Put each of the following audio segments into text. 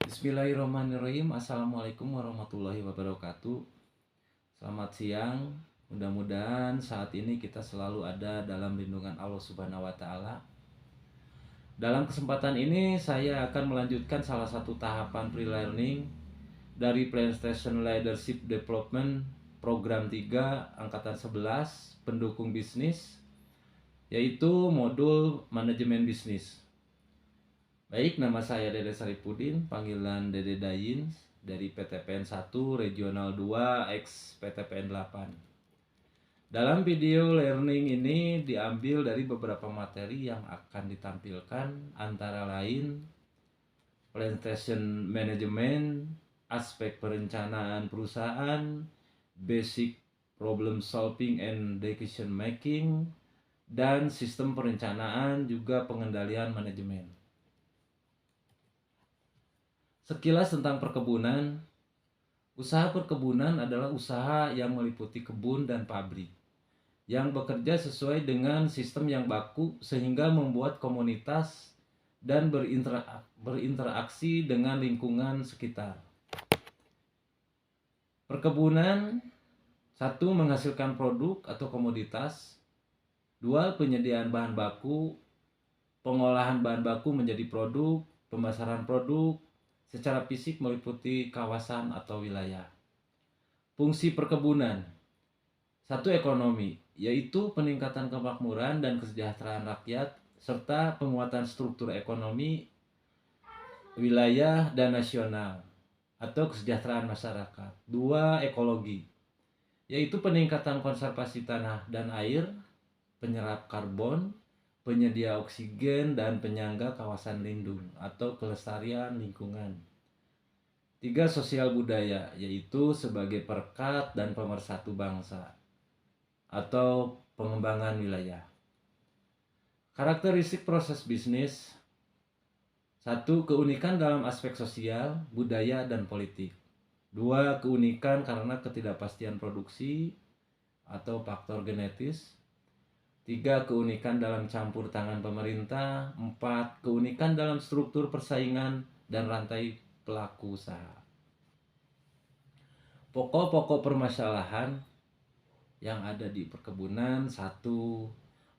Bismillahirrahmanirrahim. Assalamualaikum warahmatullahi wabarakatuh. Selamat siang. Mudah-mudahan saat ini kita selalu ada dalam lindungan Allah Subhanahu wa taala. Dalam kesempatan ini saya akan melanjutkan salah satu tahapan pre-learning dari PlayStation Leadership Development Program 3 angkatan 11 pendukung bisnis, yaitu modul manajemen bisnis. Baik, nama saya Dede Saripudin, panggilan Dede Dayin dari PTPN 1 Regional 2 X PTPN 8. Dalam video learning ini diambil dari beberapa materi yang akan ditampilkan, antara lain presentation management, aspek perencanaan perusahaan, basic problem solving and decision making, dan sistem perencanaan juga pengendalian manajemen. Sekilas tentang perkebunan. Usaha perkebunan adalah usaha yang meliputi kebun dan pabrik yang bekerja sesuai dengan sistem yang baku sehingga membuat komunitas dan berinteraksi dengan lingkungan sekitar. Perkebunan, 1. Menghasilkan produk atau komoditas. 2. Penyediaan bahan baku, pengolahan bahan baku menjadi produk, pemasaran produk secara fisik meliputi kawasan atau wilayah. Fungsi perkebunan. 1. Ekonomi, yaitu peningkatan kemakmuran dan kesejahteraan rakyat serta penguatan struktur ekonomi wilayah dan nasional atau kesejahteraan masyarakat. 2. Ekologi, yaitu peningkatan konservasi tanah dan air, penyerap karbon, penyedia oksigen, dan penyangga kawasan lindung atau kelestarian lingkungan. 3. Sosial budaya, yaitu sebagai perekat dan pemersatu bangsa atau pengembangan wilayah. Karakteristik proses bisnis. 1. Keunikan dalam aspek sosial, budaya, dan politik. 2. Keunikan karena ketidakpastian produksi atau faktor genetis. 3. Keunikan dalam campur tangan pemerintah. 4. Keunikan dalam struktur persaingan dan rantai pelaku usaha. Pokok-pokok permasalahan yang ada di perkebunan. 1.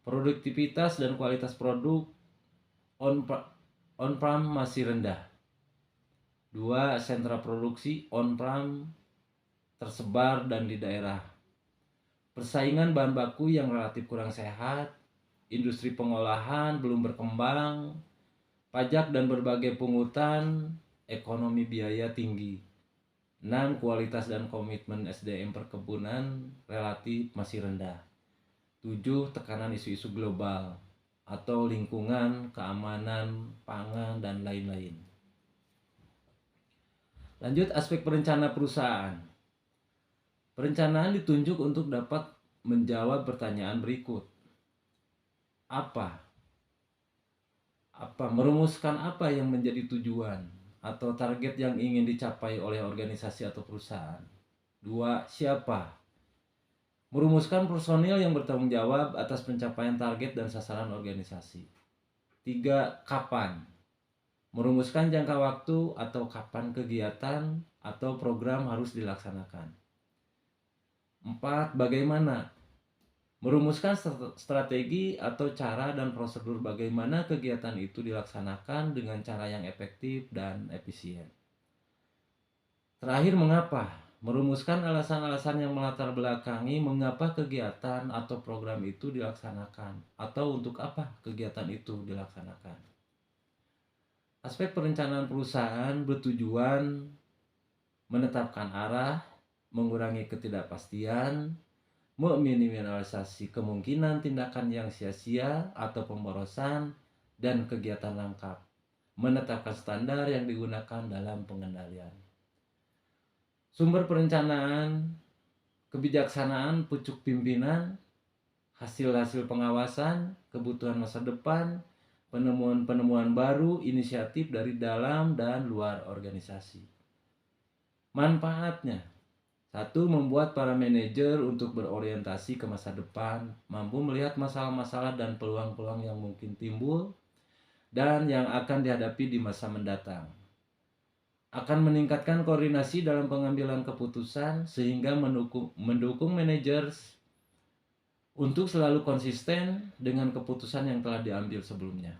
Produktivitas dan kualitas produk on-farm masih rendah. 2. Sentra produksi on-farm tersebar dan di daerah. Persaingan bahan baku yang relatif kurang sehat, industri pengolahan belum berkembang, pajak dan berbagai pungutan, ekonomi biaya tinggi. 6. Kualitas dan komitmen SDM perkebunan relatif masih rendah. 7. Tekanan isu-isu global atau lingkungan, keamanan, pangan, dan lain-lain. Lanjut, aspek perencanaan perusahaan. Perencanaan ditunjuk untuk dapat menjawab pertanyaan berikut. Apa? Merumuskan apa yang menjadi tujuan atau target yang ingin dicapai oleh organisasi atau perusahaan. 2. Siapa? Merumuskan personil yang bertanggung jawab atas pencapaian target dan sasaran organisasi. 3. Kapan? Merumuskan jangka waktu atau kapan kegiatan atau program harus dilaksanakan. 4. Bagaimana? Merumuskan strategi atau cara dan prosedur bagaimana kegiatan itu dilaksanakan dengan cara yang efektif dan efisien. Terakhir, mengapa? Merumuskan alasan-alasan yang melatar belakangi mengapa kegiatan atau program itu dilaksanakan atau untuk apa kegiatan itu dilaksanakan. Aspek perencanaan perusahaan bertujuan menetapkan arah, mengurangi ketidakpastian, meminimalisasi kemungkinan tindakan yang sia-sia atau pemborosan, dan kegiatan lengkap, menetapkan standar yang digunakan dalam pengendalian. Sumber perencanaan, kebijaksanaan pucuk pimpinan, hasil-hasil pengawasan, kebutuhan masa depan, penemuan-penemuan baru, inisiatif dari dalam dan luar organisasi. Manfaatnya. 1. Membuat para manajer untuk berorientasi ke masa depan, mampu melihat masalah-masalah dan peluang-peluang yang mungkin timbul dan yang akan dihadapi di masa mendatang. akan meningkatkan koordinasi dalam pengambilan keputusan sehingga mendukung manajer untuk selalu konsisten dengan keputusan yang telah diambil sebelumnya.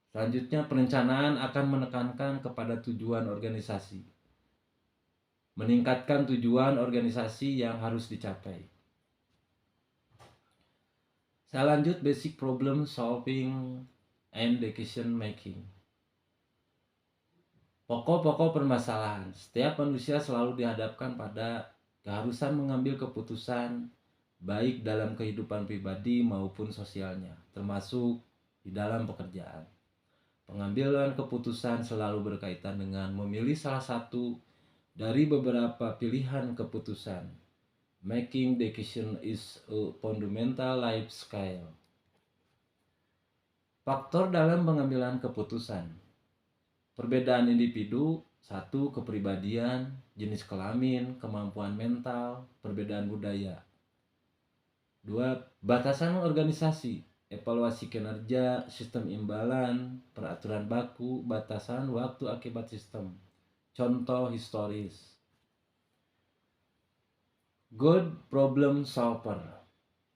Selanjutnya, perencanaan akan menekankan kepada tujuan organisasi, meningkatkan tujuan organisasi yang harus dicapai. Saya lanjut basic problem solving and decision making. Pokok-pokok permasalahan. Setiap manusia selalu dihadapkan pada keharusan mengambil keputusan baik dalam kehidupan pribadi maupun sosialnya, termasuk di dalam pekerjaan. Pengambilan keputusan selalu berkaitan dengan memilih salah satu dari beberapa pilihan keputusan. Making decision is a fundamental life skill. Faktor dalam pengambilan keputusan. Perbedaan individu, 1. Kepribadian, jenis kelamin, kemampuan mental, perbedaan budaya. 2. Batasan organisasi, evaluasi kinerja, sistem imbalan, peraturan baku, batasan waktu akibat sistem. Contoh historis. Good problem solver.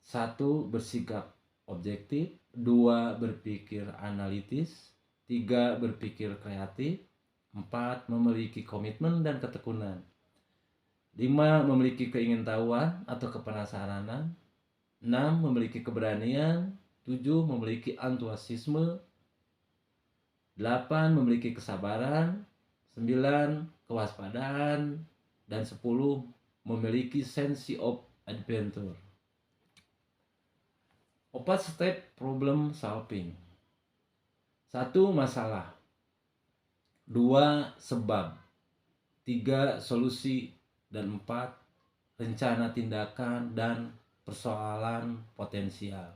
1. Bersikap objektif. 2. Berpikir analitis. 3. Berpikir kreatif. 4. Memiliki komitmen dan ketekunan. 5. Memiliki keingintahuan atau kepenasaranan. 6. Memiliki keberanian. 7. Memiliki antusiasme. 8. Memiliki kesabaran. 9. Kewaspadaan. Dan 10. Memiliki sense of adventure. 4 step problem solving. 1. Masalah. 2. Sebab. 3. Solusi. Dan 4. Rencana tindakan dan persoalan potensial.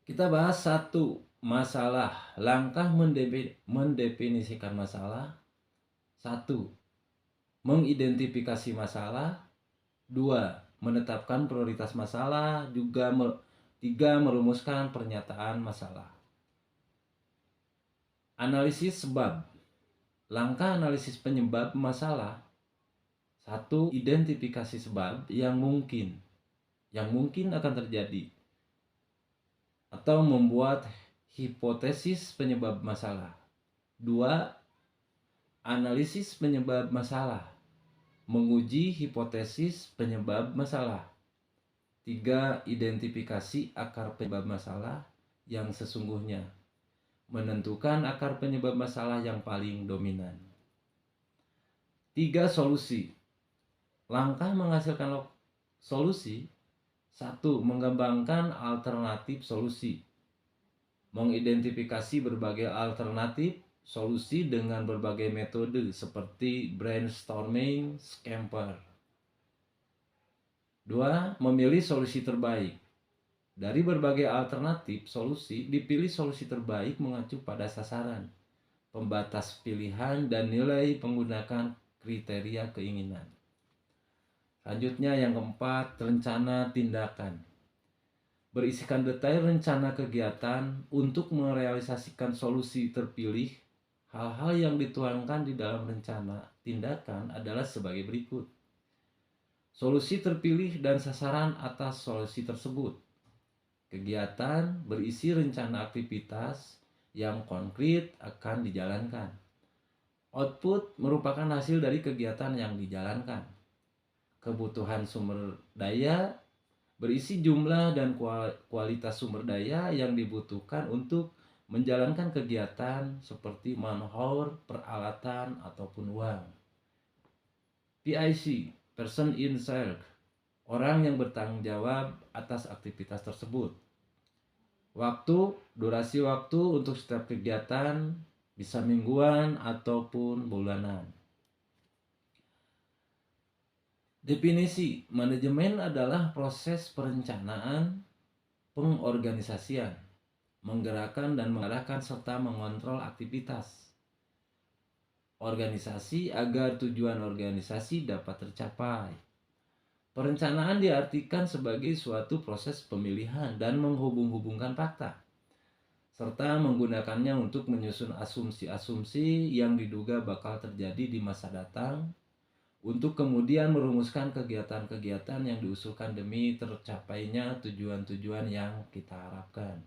Kita bahas 1. Masalah. Langkah mendefinisikan masalah. 1. Mengidentifikasi masalah. 2. Menetapkan prioritas masalah. 3. Merumuskan pernyataan masalah. Analisis sebab. Langkah analisis penyebab masalah. 1. Identifikasi sebab yang mungkin akan terjadi, atau membuat hipotesis penyebab masalah. 2. Analisis penyebab masalah, menguji hipotesis penyebab masalah. 3. Identifikasi akar penyebab masalah yang sesungguhnya, menentukan akar penyebab masalah yang paling dominan. 3. Solusi. Langkah menghasilkan solusi. 1. Mengembangkan alternatif solusi, mengidentifikasi berbagai alternatif solusi dengan berbagai metode seperti brainstorming, scamper. 2. Memilih solusi terbaik. Dari berbagai alternatif solusi, dipilih solusi terbaik mengacu pada sasaran, pembatas pilihan, dan nilai menggunakan kriteria keinginan. Selanjutnya yang keempat, rencana tindakan. Berisikan detail rencana kegiatan untuk merealisasikan solusi terpilih. Hal-hal yang dituangkan di dalam rencana tindakan adalah sebagai berikut. Solusi terpilih dan sasaran atas solusi tersebut. Kegiatan berisi rencana aktivitas yang konkret akan dijalankan. Output merupakan hasil dari kegiatan yang dijalankan. Kebutuhan sumber daya berisi jumlah dan kualitas sumber daya yang dibutuhkan untuk menjalankan kegiatan seperti manpower, peralatan, ataupun uang. PIC, person in charge, orang yang bertanggung jawab atas aktivitas tersebut. Waktu, durasi waktu untuk setiap kegiatan bisa mingguan ataupun bulanan. Definisi, manajemen adalah proses perencanaan, pengorganisasian, menggerakkan dan mengarahkan serta mengontrol aktivitas organisasi agar tujuan organisasi dapat tercapai. Perencanaan diartikan sebagai suatu proses pemilihan dan menghubung-hubungkan fakta, serta menggunakannya untuk menyusun asumsi-asumsi yang diduga bakal terjadi di masa datang, untuk kemudian merumuskan kegiatan-kegiatan yang diusulkan demi tercapainya tujuan-tujuan yang kita harapkan.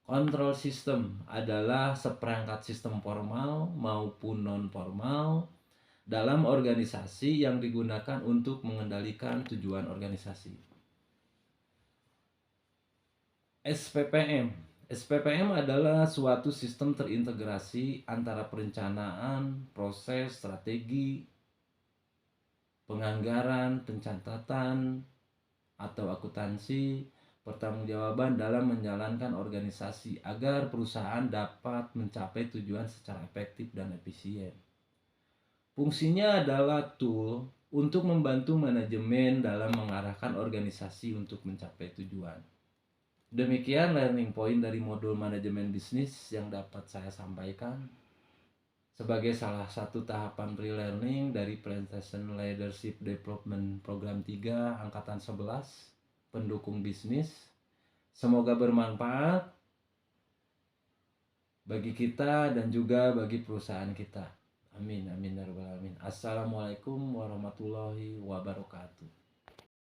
Control system adalah seperangkat sistem formal maupun non-formal dalam organisasi yang digunakan untuk mengendalikan tujuan organisasi. SPPM. SPPM adalah suatu sistem terintegrasi antara perencanaan, proses, strategi, penganggaran, pencatatan, atau akuntansi, pertanggungjawaban dalam menjalankan organisasi agar perusahaan dapat mencapai tujuan secara efektif dan efisien. Fungsinya adalah tool untuk membantu manajemen dalam mengarahkan organisasi untuk mencapai tujuan. Demikian learning point dari modul manajemen bisnis yang dapat saya sampaikan sebagai salah satu tahapan pre-learning dari Plantation Leadership Development Program 3 Angkatan 11 pendukung bisnis. Semoga bermanfaat bagi kita dan juga bagi perusahaan kita. Amin, amin ya rabbal alamin. Assalamualaikum warahmatullahi wabarakatuh.